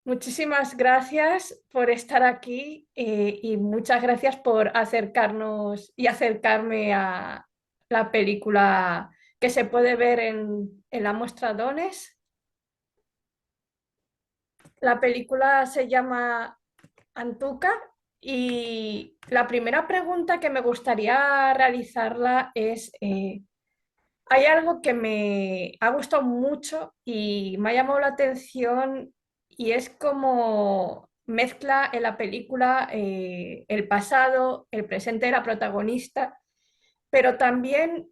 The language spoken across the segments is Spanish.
Muchísimas gracias por estar aquí y muchas gracias por acercarnos y acercarme a la película que se puede ver en la muestra Dones. La película se llama Antuca y la primera pregunta que me gustaría realizarla es, hay algo que me ha gustado mucho y me ha llamado la atención y es como mezcla en la película el pasado, el presente de la protagonista, pero también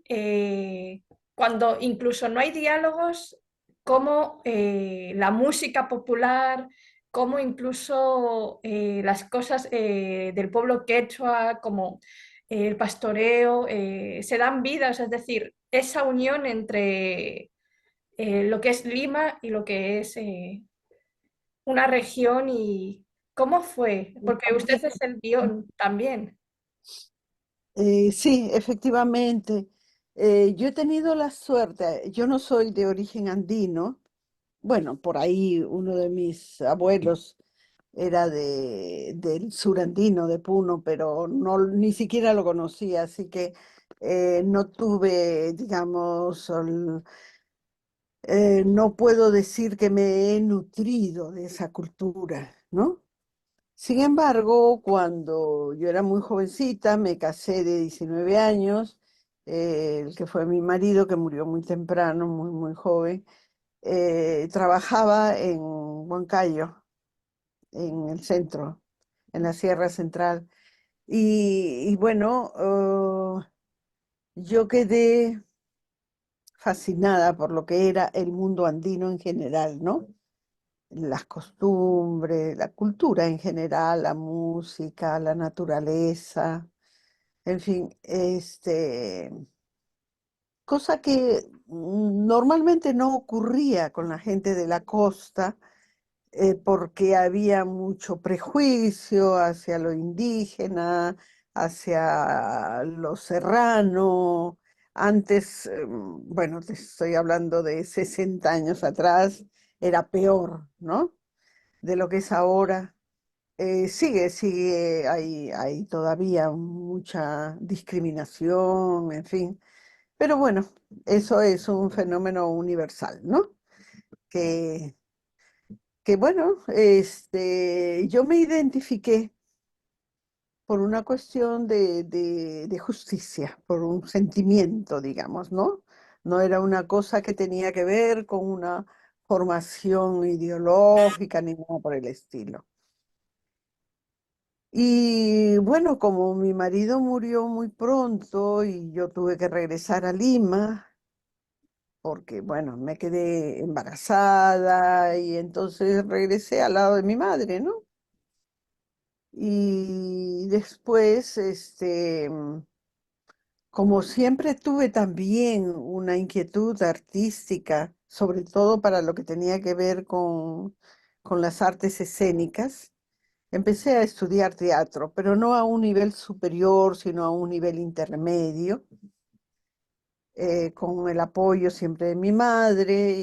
cuando incluso no hay diálogos, como la música popular, como incluso las cosas del pueblo quechua, como el pastoreo, se dan vidas, es decir, esa unión entre lo que es Lima y lo que es una región y cómo fue, porque usted es el guión también. Sí, efectivamente. Yo he tenido la suerte, yo no soy de origen andino, bueno, por ahí uno de mis abuelos era del sur andino, de Puno, pero no, ni siquiera lo conocía, así que no tuve, digamos, no puedo decir que me he nutrido de esa cultura, ¿no? Sin embargo, cuando yo era muy jovencita, me casé de 19 años, el que fue mi marido, que murió muy temprano, muy joven, trabajaba en Huancayo, en el centro, en la Sierra Central. Y bueno, yo quedé fascinada por lo que era el mundo andino en general, ¿no? Las costumbres, la cultura en general, la música, la naturaleza, en fin, cosa que normalmente no ocurría con la gente de la costa, porque había mucho prejuicio hacia lo indígena, hacia lo serrano. Antes, bueno, te estoy hablando de 60 años atrás, era peor, ¿no? De lo que es ahora. Sigue, hay todavía mucha discriminación, en fin. Pero bueno, eso es un fenómeno universal, ¿no? Que, que bueno, yo me identifiqué por una cuestión de justicia, por un sentimiento, digamos, ¿no? No era una cosa que tenía que ver con una formación ideológica ni nada por el estilo. Y bueno, como mi marido murió muy pronto y yo tuve que regresar a Lima, porque bueno, me quedé embarazada y entonces regresé al lado de mi madre, ¿no? Y después, como siempre tuve también una inquietud artística, sobre todo para lo que tenía que ver con las artes escénicas. Empecé a estudiar teatro, pero no a un nivel superior, sino a un nivel intermedio, con el apoyo siempre de mi madre.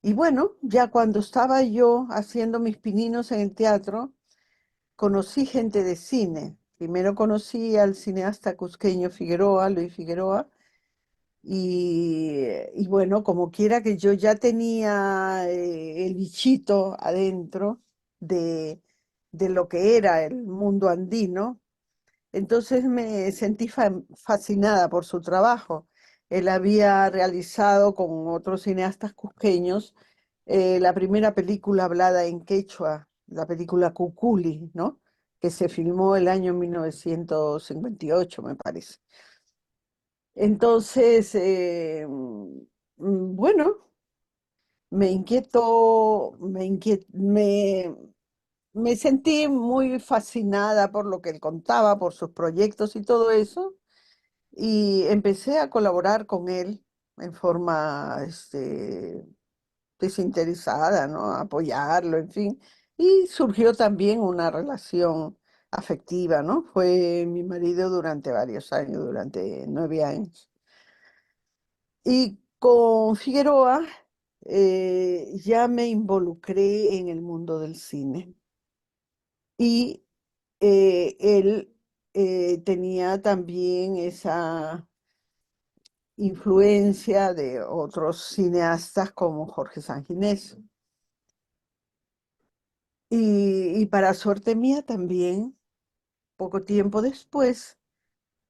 Y bueno, ya cuando estaba yo haciendo mis pininos en el teatro, conocí gente de cine. Primero conocí al cineasta cusqueño Figueroa, Luis Figueroa, y bueno, como quiera que yo ya tenía el bichito adentro de, de lo que era el mundo andino, entonces me sentí fascinada por su trabajo. Él había realizado con otros cineastas cusqueños la primera película hablada en quechua, la película Cuculi, ¿no? Que se filmó el año 1958, me parece. Entonces, bueno, me sentí muy fascinada por lo que él contaba, por sus proyectos y todo eso, y empecé a colaborar con él en forma, desinteresada, ¿no? A apoyarlo, en fin. Y surgió también una relación afectiva, ¿no? Fue mi marido durante varios años, durante 9 años. Y con Figueroa. ya me involucré en el mundo del cine. Y él tenía también esa influencia de otros cineastas como Jorge Sanginés. Y para suerte mía también, poco tiempo después,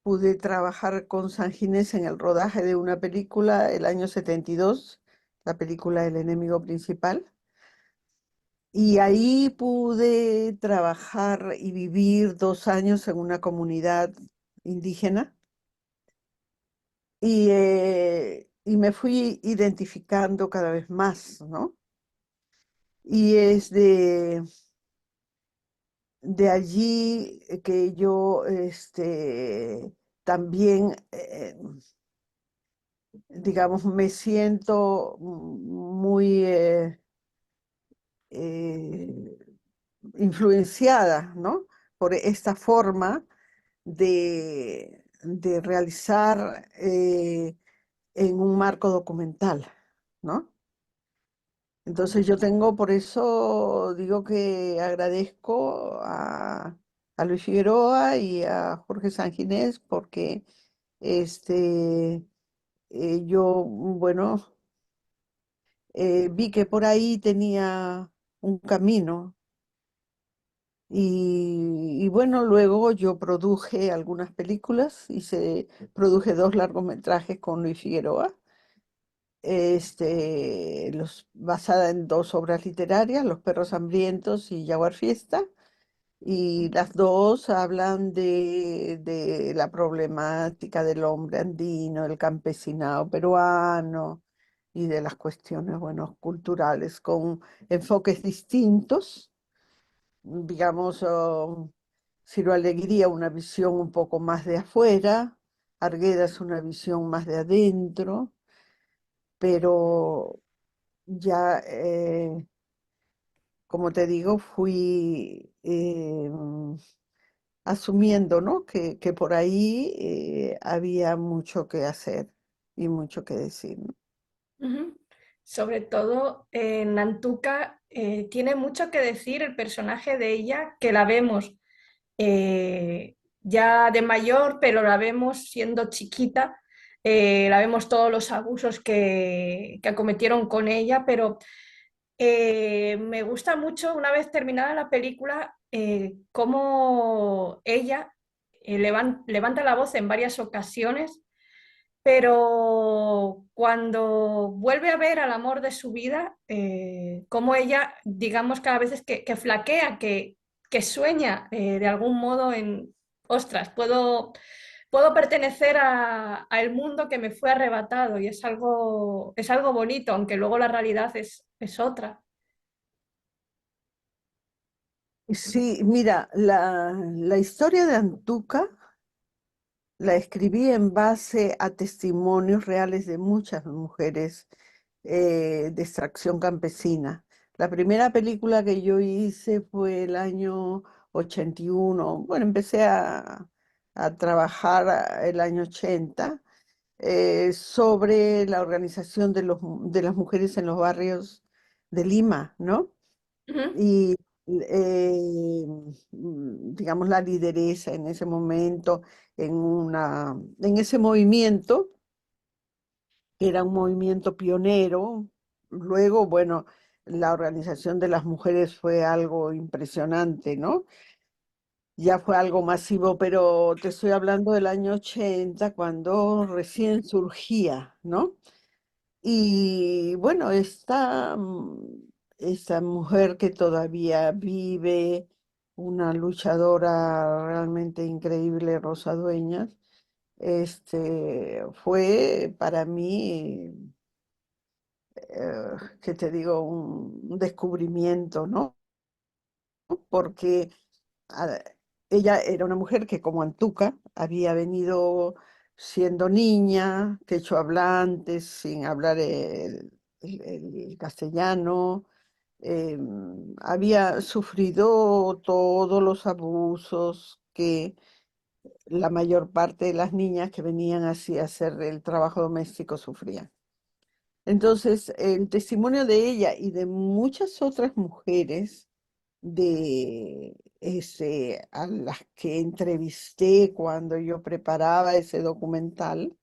pude trabajar con Sanginés en el rodaje de una película el año 72, la película El enemigo principal. Y ahí pude trabajar y vivir 2 años en una comunidad indígena y me fui identificando cada vez más, ¿no? Y es de allí que yo también, digamos, me siento muy eh, influenciada, ¿no? Por esta forma de realizar en un marco documental, ¿no? Entonces yo tengo, por eso digo que agradezco a Luis Figueroa y a Jorge Sanginés porque yo, bueno, vi que por ahí tenía un camino y bueno, luego yo produje algunas películas, produje 2 largometrajes con Luis Figueroa, basada en 2 obras literarias, Los perros hambrientos y Jaguar Fiesta, y las dos hablan de la problemática del hombre andino, el campesinado peruano y de las cuestiones, bueno, culturales, con enfoques distintos, digamos, Ciro Alegría una visión un poco más de afuera, Arguedas una visión más de adentro, pero ya, como te digo, fui asumiendo, ¿no? Que por ahí había mucho que hacer y mucho que decir, ¿no? Ujú. Sobre todo en Nantuca tiene mucho que decir el personaje de ella, que la vemos ya de mayor, pero la vemos siendo chiquita, la vemos todos los abusos que acometieron con ella, pero me gusta mucho, una vez terminada la película, cómo ella levanta la voz en varias ocasiones, pero cuando vuelve a ver al amor de su vida, como ella, digamos, cada vez es que flaquea, que sueña de algún modo en, ostras, puedo pertenecer a el mundo que me fue arrebatado y es algo bonito, aunque luego la realidad es otra. Sí, mira, la historia de Antuca la escribí en base a testimonios reales de muchas mujeres de extracción campesina. La primera película que yo hice fue el año 81. Bueno, empecé a trabajar el año 80 sobre la organización de las mujeres en los barrios de Lima, ¿no? Ujú, Y digamos la lideresa en ese momento, en ese movimiento, que era un movimiento pionero. Luego, bueno, la organización de las mujeres fue algo impresionante, ¿no? Ya fue algo masivo, pero te estoy hablando del año 80, cuando recién surgía, ¿no? Y bueno, esta mujer que todavía vive, una luchadora realmente increíble, Rosa Dueñas, fue para mí, ¿qué te digo? Un descubrimiento, ¿no? Porque ah, ella era una mujer que, como Antuca, había venido siendo niña, quechua-hablante, sin hablar el castellano. Había sufrido todos los abusos que la mayor parte de las niñas que venían así a hacer el trabajo doméstico sufrían. Entonces, el testimonio de ella y de muchas otras mujeres a las que entrevisté cuando yo preparaba ese documental,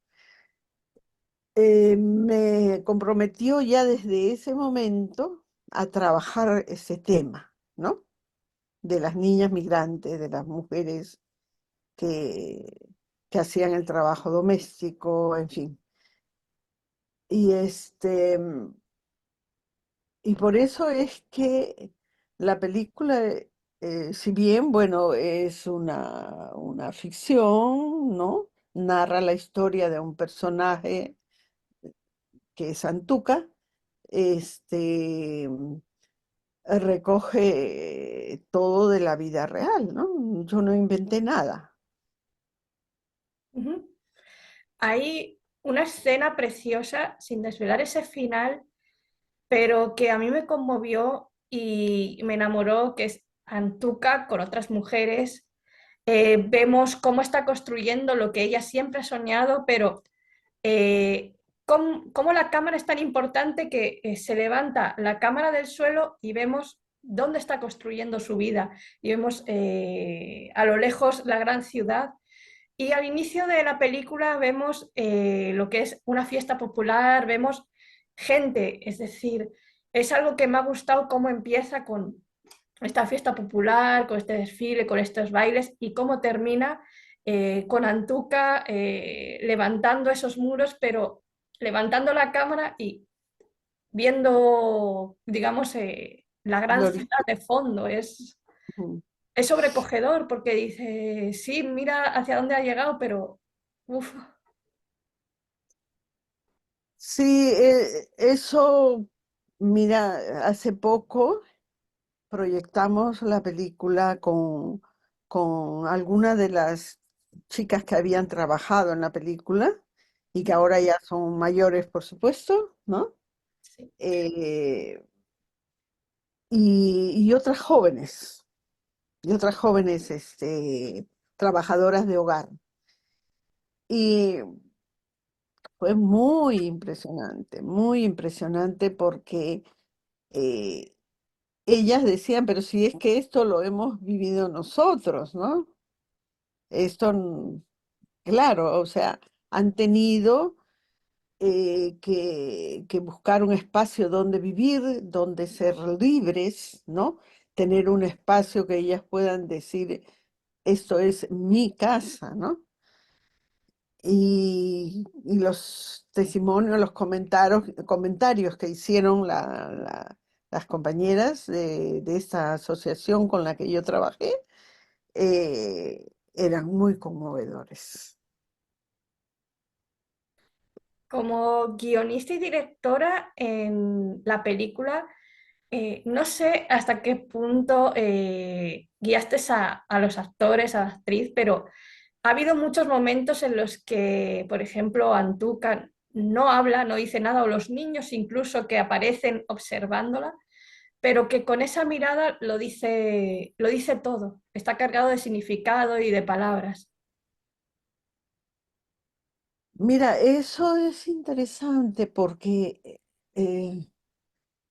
me comprometió ya desde ese momento a trabajar ese tema, ¿no? De las niñas migrantes, de las mujeres que, que hacían el trabajo doméstico, en fin. Y y por eso es que la película, si bien, bueno, es una ficción, ¿no? Narra la historia de un personaje que es Antuca, este, recoge todo de la vida real, ¿no? Yo no inventé nada. Ujú. Hay una escena preciosa, sin desvelar ese final, pero que a mí me conmovió y me enamoró, que es Antuca con otras mujeres. Vemos cómo está construyendo lo que ella siempre ha soñado, pero cómo la cámara es tan importante que se levanta la cámara del suelo y vemos dónde está construyendo su vida. Y vemos a lo lejos la gran ciudad. Y al inicio de la película vemos lo que es una fiesta popular, vemos gente, es decir, es algo que me ha gustado cómo empieza con esta fiesta popular, con este desfile, con estos bailes y cómo termina con Antuca levantando esos muros, pero levantando la cámara y viendo, digamos, la El gran ciudad origen. de fondo. Es sobrecogedor porque dice, sí, mira hacia dónde ha llegado, pero uf, Sí, eso, mira, hace poco proyectamos la película con algunas de las chicas que habían trabajado en la película y que ahora ya son mayores, por supuesto, ¿no? sí. Eh, y otras jóvenes, trabajadoras de hogar. Y fue muy impresionante porque eh, ellas decían, pero si es que esto lo hemos vivido nosotros, ¿no? Esto, claro, o sea, han tenido que buscar un espacio donde vivir, donde ser libres, ¿no? Tener un espacio que ellas puedan decir, esto es mi casa, ¿no? Y los testimonios, los comentarios que hicieron las compañeras de esta asociación con la que yo trabajé, eran muy conmovedores. Como guionista y directora en la película, no sé hasta qué punto guiaste a los actores, a la actriz, pero ha habido muchos momentos en los que, por ejemplo, Antuca no habla, no dice nada, o los niños incluso que aparecen observándola, pero que con esa mirada lo dice todo, está cargado de significado y de palabras. Mira, eso es interesante porque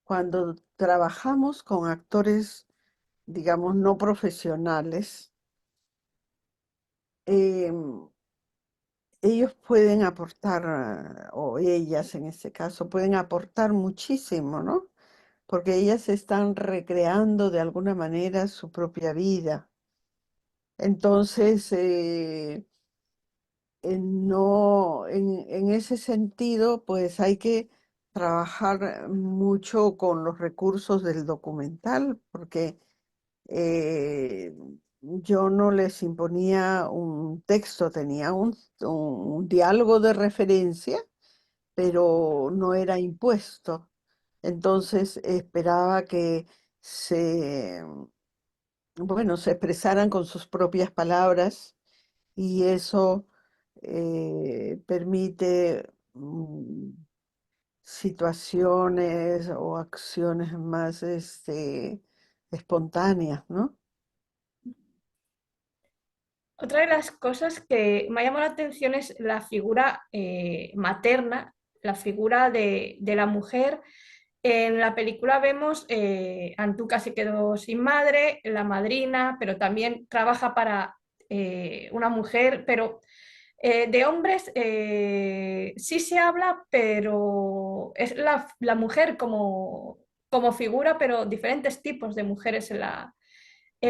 cuando trabajamos con actores, digamos, no profesionales, em, ellos pueden aportar, o ellas en este caso, pueden aportar muchísimo, ¿no? Porque ellas están recreando de alguna manera su propia vida. Entonces, no, en ese sentido, pues hay que trabajar mucho con los recursos del documental, porque eh, yo no les imponía un texto, tenía un diálogo de referencia, pero no era impuesto. Entonces esperaba que se, bueno, se expresaran con sus propias palabras y eso permite situaciones o acciones más espontáneas, ¿no? Otra de las cosas que me ha llamado la atención es la figura materna, la figura de la mujer. En la película vemos Antuca se quedó sin madre, la madrina, pero también trabaja para una mujer, pero de hombres sí se habla, pero es la mujer como figura, pero diferentes tipos de mujeres en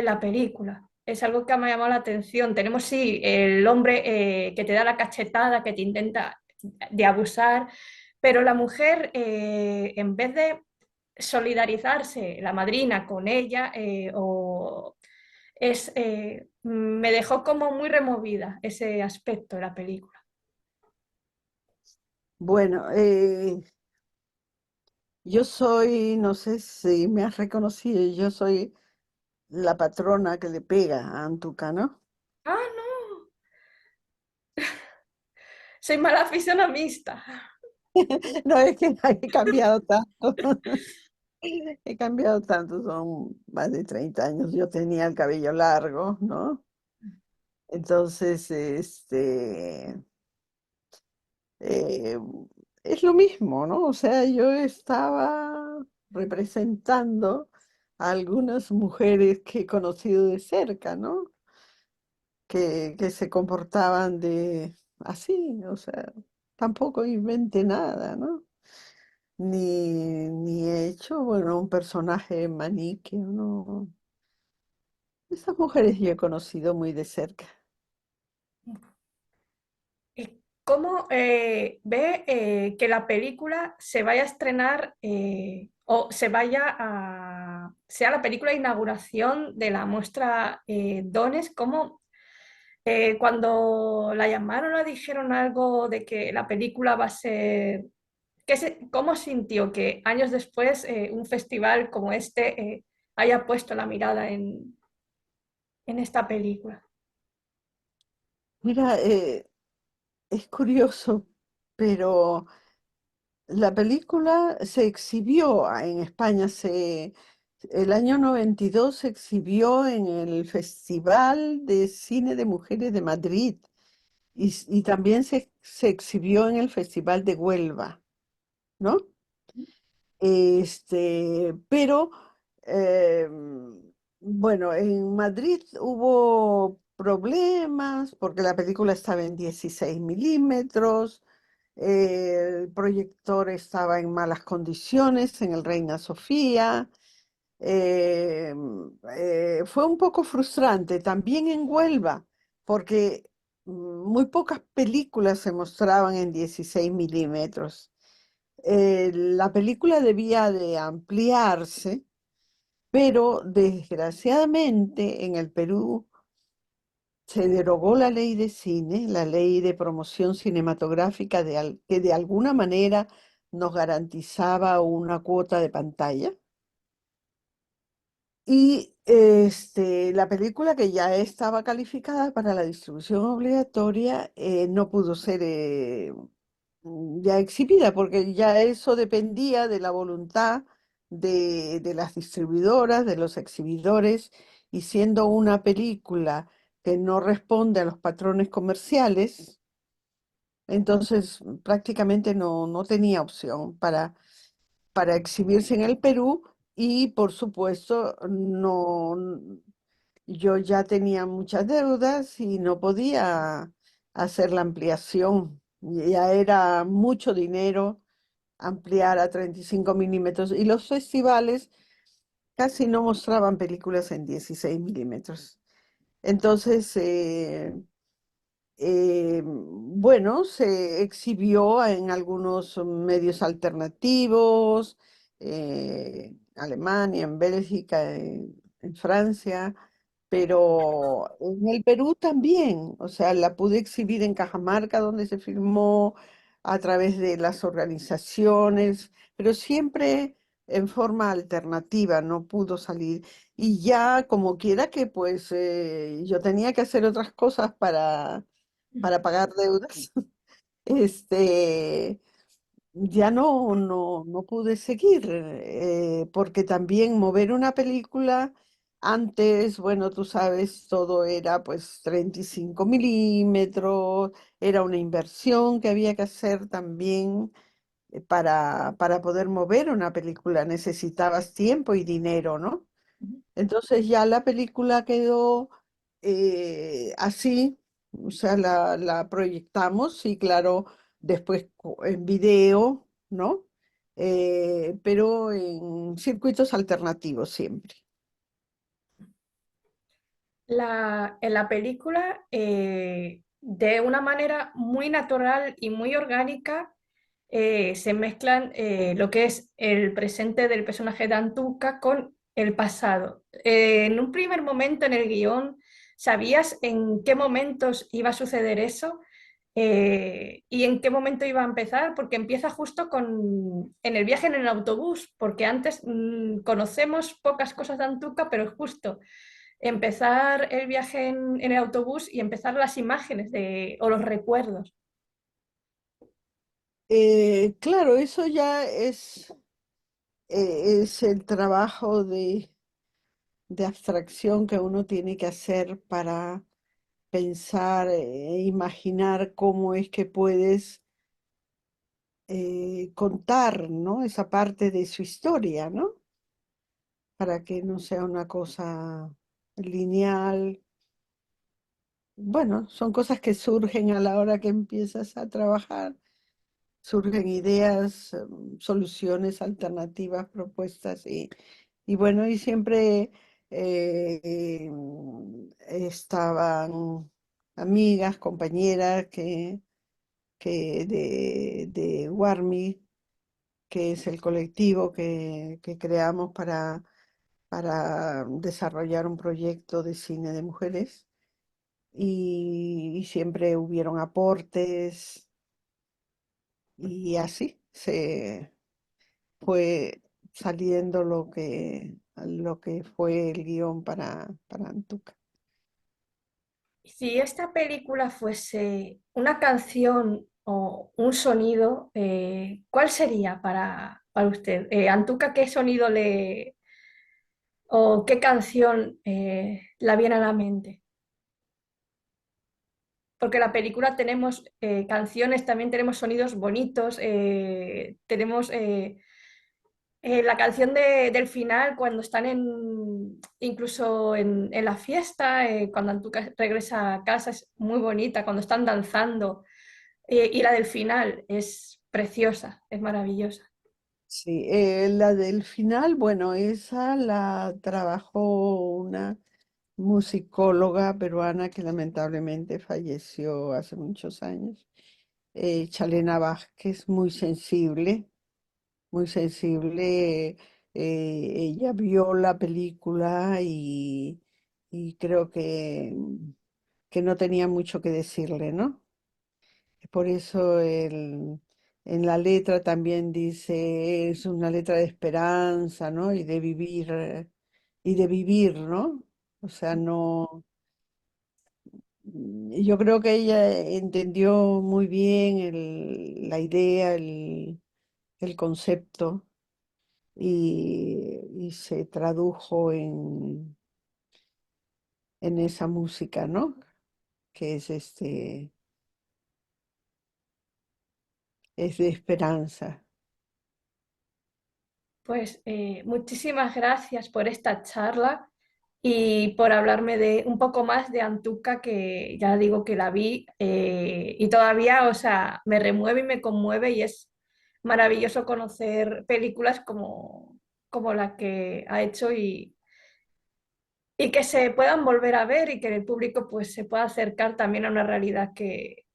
la película. Es algo que me ha llamado la atención. Tenemos, sí, el hombre que te da la cachetada, que te intenta de abusar, pero la mujer, en vez de solidarizarse la madrina con ella, me dejó como muy removida ese aspecto de la película. Bueno, yo soy, no sé si me has reconocido, yo soy la patrona que le pega a Antuca, ¿no? Ah, no, soy mala fisionamista. No es que he cambiado tanto, he cambiado tanto, son más de 30 años, yo tenía el cabello largo, ¿no? Entonces, eh, es lo mismo, ¿no? O sea, yo estaba representando a algunas mujeres que he conocido de cerca, ¿no? Que se comportaban de así, o sea, tampoco inventé nada, ¿no? Ni he hecho, bueno, un personaje maniqueo, ¿no? Esas mujeres yo he conocido muy de cerca. ¿Y cómo ve que la película se vaya a estrenar o sea la película de inauguración de la muestra Dones? ¿Cómo cuando la llamaron o dijeron algo de que la película va a ser... ¿Cómo sintió que años después un festival como este haya puesto la mirada en esta película? Mira, es curioso, pero la película se exhibió en España, el año 92 se exhibió en el Festival de Cine de Mujeres de Madrid y también se exhibió en el Festival de Huelva, ¿no? Pero eh, bueno, en Madrid hubo problemas porque la película estaba en 16 milímetros, el proyector estaba en malas condiciones en el Reina Sofía. eh, Fue un poco frustrante también en Huelva porque muy pocas películas se mostraban en 16 milímetros. La película debía de ampliarse, pero desgraciadamente en el Perú se derogó la ley de cine, la ley de promoción cinematográfica que de alguna manera nos garantizaba una cuota de pantalla. Y la película que ya estaba calificada para la distribución obligatoria no pudo ser ya exhibida, porque ya eso dependía de la voluntad de las distribuidoras, de los exhibidores, y siendo una película que no responde a los patrones comerciales, entonces prácticamente no tenía opción para exhibirse en el Perú y por supuesto yo ya tenía muchas deudas y no podía hacer la ampliación. Ya era mucho dinero ampliar a 35 milímetros y los festivales casi no mostraban películas en 16 milímetros. Entonces, bueno, se exhibió en algunos medios alternativos, Alemania, en Bélgica, en Francia, pero en el Perú también, o sea, la pude exhibir en Cajamarca, donde se filmó a través de las organizaciones, pero siempre en forma alternativa, no pudo salir. Y ya como quiera que pues yo tenía que hacer otras cosas para pagar deudas, este, ya no pude seguir, porque también mover una película, antes, bueno, tú sabes, todo era pues 35 milímetros, era una inversión que había que hacer también, para poder mover una película necesitabas tiempo y dinero, ¿no? Entonces ya la película quedó así, o sea, la proyectamos y claro, después en video, ¿no? Pero en circuitos alternativos siempre. En la película, de una manera muy natural y muy orgánica, se mezclan lo que es el presente del personaje de Antuca con el pasado. En un primer momento en el guión, ¿sabías en qué momentos iba a suceder eso? ¿Y en qué momento iba a empezar? Porque empieza justo en el viaje en el autobús, porque antes conocemos pocas cosas de Antuca, pero es justo empezar el viaje en el autobús y empezar las imágenes o los recuerdos. Claro, eso ya es el trabajo de abstracción que uno tiene que hacer para pensar e imaginar cómo es que puedes contar, ¿no? Esa parte de su historia, ¿no? Para que no sea una cosa lineal. Bueno, son cosas que surgen a la hora que empiezas a trabajar, surgen ideas, soluciones alternativas, propuestas y bueno, y siempre estaban amigas, compañeras que de Warmi, que es el colectivo que creamos para desarrollar un proyecto de cine de mujeres y siempre hubieron aportes y así se fue saliendo lo que fue el guión para Antuca. Si esta película fuese una canción o un sonido, ¿cuál sería para usted? Antuca, ¿qué sonido o qué canción la viene a la mente? Porque en la película tenemos canciones, también tenemos sonidos bonitos, tenemos la canción del final cuando están incluso en la fiesta, cuando Antuca regresa a casa es muy bonita, cuando están danzando. Y la del final es preciosa, es maravillosa. Sí, la del final, bueno, esa la trabajó una musicóloga peruana que lamentablemente falleció hace muchos años, Chalena Vázquez, muy sensible. Ella vio la película y creo que no tenía mucho que decirle, ¿no? Por eso en la letra también dice, es una letra de esperanza, ¿no? Y de vivir, ¿no? O sea, no, yo creo que ella entendió muy bien la idea, el concepto y se tradujo en esa música, ¿no? Que es es de esperanza. Pues muchísimas gracias por esta charla y por hablarme de un poco más de Antuca, que ya digo que la vi y todavía, o sea, me remueve y me conmueve y es maravilloso conocer películas como la que ha hecho y que se puedan volver a ver y que el público pues se pueda acercar también a una realidad que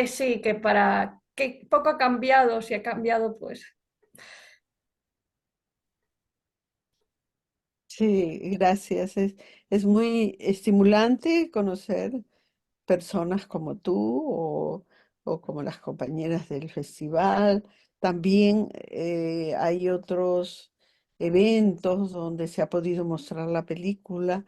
sí, que para que poco ha cambiado, si ha cambiado, pues Sí, gracias. Es muy estimulante conocer personas como tú o como las compañeras del festival. También hay otros eventos donde se ha podido mostrar la película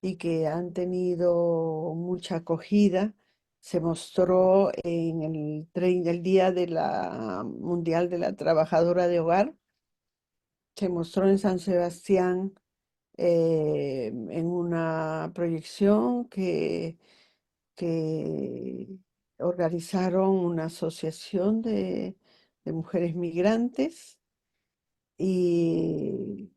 y que han tenido mucha acogida. Se mostró en el Día de la Mundial de la Trabajadora de Hogar. Se mostró en San Sebastián en una proyección que organizaron una asociación de mujeres migrantes y,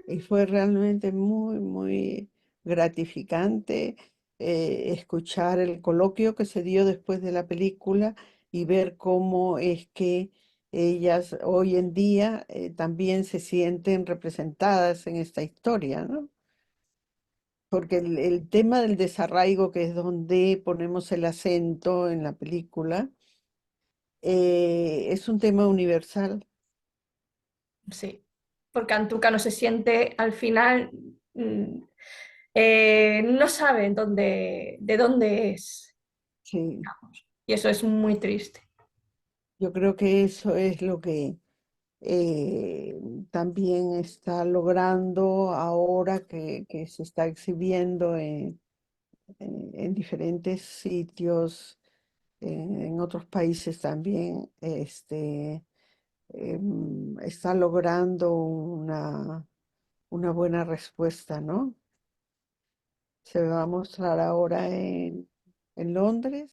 y fue realmente muy, muy gratificante escuchar el coloquio que se dio después de la película y ver cómo es que ellas hoy en día también se sienten representadas en esta historia, ¿no? Porque el tema del desarraigo, que es donde ponemos el acento en la película, es un tema universal. Sí, porque Antuca no se siente al final, mm, no sabe de dónde es, Sí, y eso es muy triste. yo creo que eso es lo que eh, también está logrando ahora que se está exhibiendo en diferentes sitios, en otros países también, está logrando una buena respuesta, ¿no? Se va a mostrar ahora en Londres